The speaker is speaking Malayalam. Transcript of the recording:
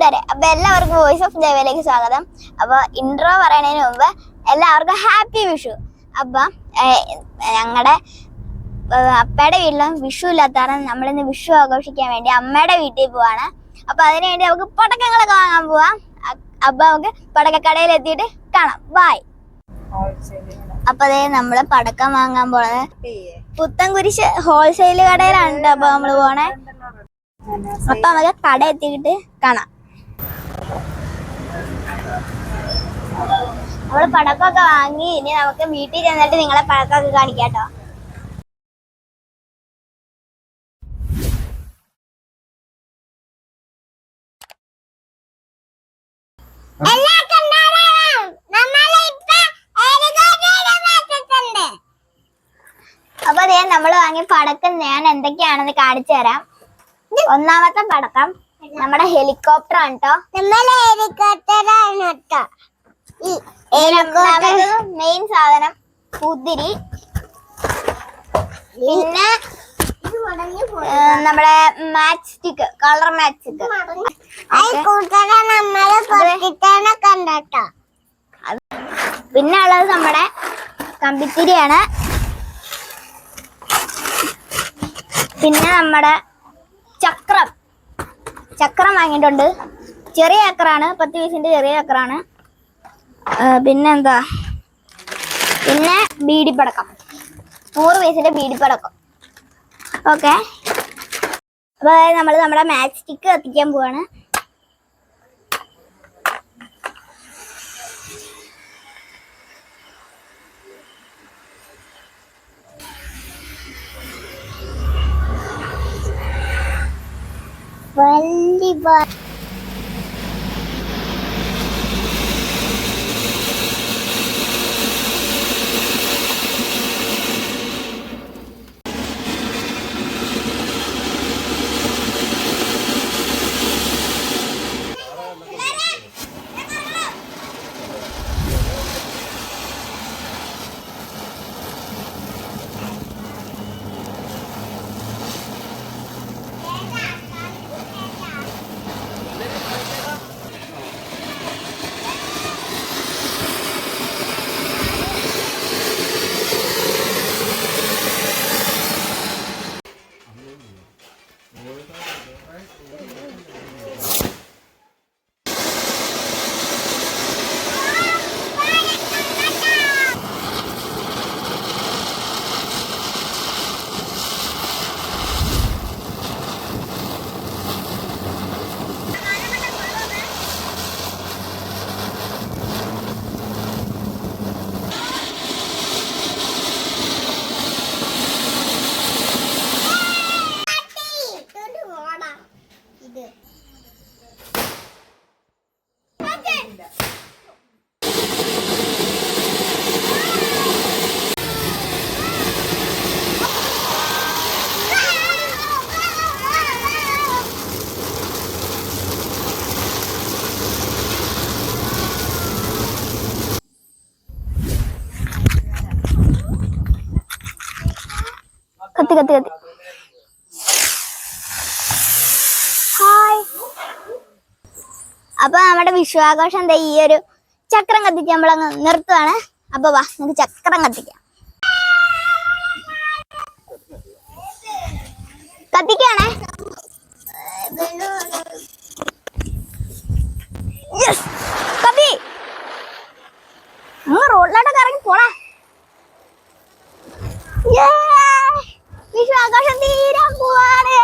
കൂട്ടുകാരെ, അപ്പൊ എല്ലാവർക്കും വോയിസ് ഓഫ് ദേവയിലേക്ക് സ്വാഗതം. അപ്പൊ ഇൻട്രോ പറയുന്നതിന് മുമ്പ് എല്ലാവർക്കും ഹാപ്പി വിഷു. അപ്പൊ ഞങ്ങളുടെ അപ്പയുടെ വീട്ടിലും വിഷു ഇല്ലാത്ത കാരണം നമ്മളിന്ന് വിഷു ആഘോഷിക്കാൻ വേണ്ടി അമ്മയുടെ വീട്ടിൽ പോവാണ്. അപ്പൊ അതിനുവേണ്ടി നമുക്ക് പടക്കങ്ങളൊക്കെ വാങ്ങാൻ പോവാം. അപ്പൊ നമുക്ക് പടക്കക്കടയിൽ എത്തിയിട്ട് കാണാം. ബൈ. അപ്പൊ അതേ നമ്മള് പടക്കം വാങ്ങാൻ പോണത് പുത്തൻകുരിശ് ഹോൾസെയിൽ കടയിലാണ്. അപ്പൊ നമ്മള് പോണേ. അപ്പൊ നമുക്ക് കട എത്തിയിട്ട് കാണാം. നമ്മള് പടക്കമൊക്കെ വാങ്ങി ഇനി നമുക്ക് വീട്ടിൽ ചെന്നിട്ട് നിങ്ങളെ പടക്കമൊക്കെ കാണിക്കാട്ടോ. അപ്പൊ അതേ നമ്മള് വാങ്ങിയ പടക്കം ഞാൻ എന്തൊക്കെയാണെന്ന് കാണിച്ചു തരാം. ഒന്നാമത്തെ പടക്കം നമ്മുടെ ഹെലികോപ്റ്റർ ആണ് കേട്ടോ. മെയിൻ സാധനം കുതിരി, പിന്നെ നമ്മുടെ match stick, colour match stick. പിന്നെ ഉള്ളത് നമ്മുടെ കമ്പിത്തിരിയാണ്. പിന്നെ നമ്മുടെ ചക്രം വാങ്ങിയിട്ടുണ്ട്. ചെറിയ ചക്രാണ്, 10 പീസിന്റെ ചെറിയ ചക്രാണ്. പിന്നെന്താ, പിന്നെ ബീഡിപ്പടക്കം, 100 പീസിന്റെ ബീഡിപ്പടക്കം. ഓക്കെ, അപ്പൊ നമ്മൾ നമ്മുടെ മാച്ച് സ്റ്റിക്ക് കത്തിക്കാൻ പോവാണ്. കത്തി കത്തി കത്തി. ഹായ്. അപ്പൊ നമ്മുടെ വിഷു ആഘോഷം എന്താ, ഈ ഒരു ചക്രം കത്തിച്ച് നമ്മളങ്ങ് നിർത്തുവാണ്. അപ്പൊ വാ, നമുക്ക് ചക്രം കത്തിക്കാം. കത്തിക്കാണേ. കത്തി റോഡിലോട്ടൊക്കെ ഇറങ്ങി പോടാ. വിഷു ആഘോഷം തീരാൻ പോവാണ്.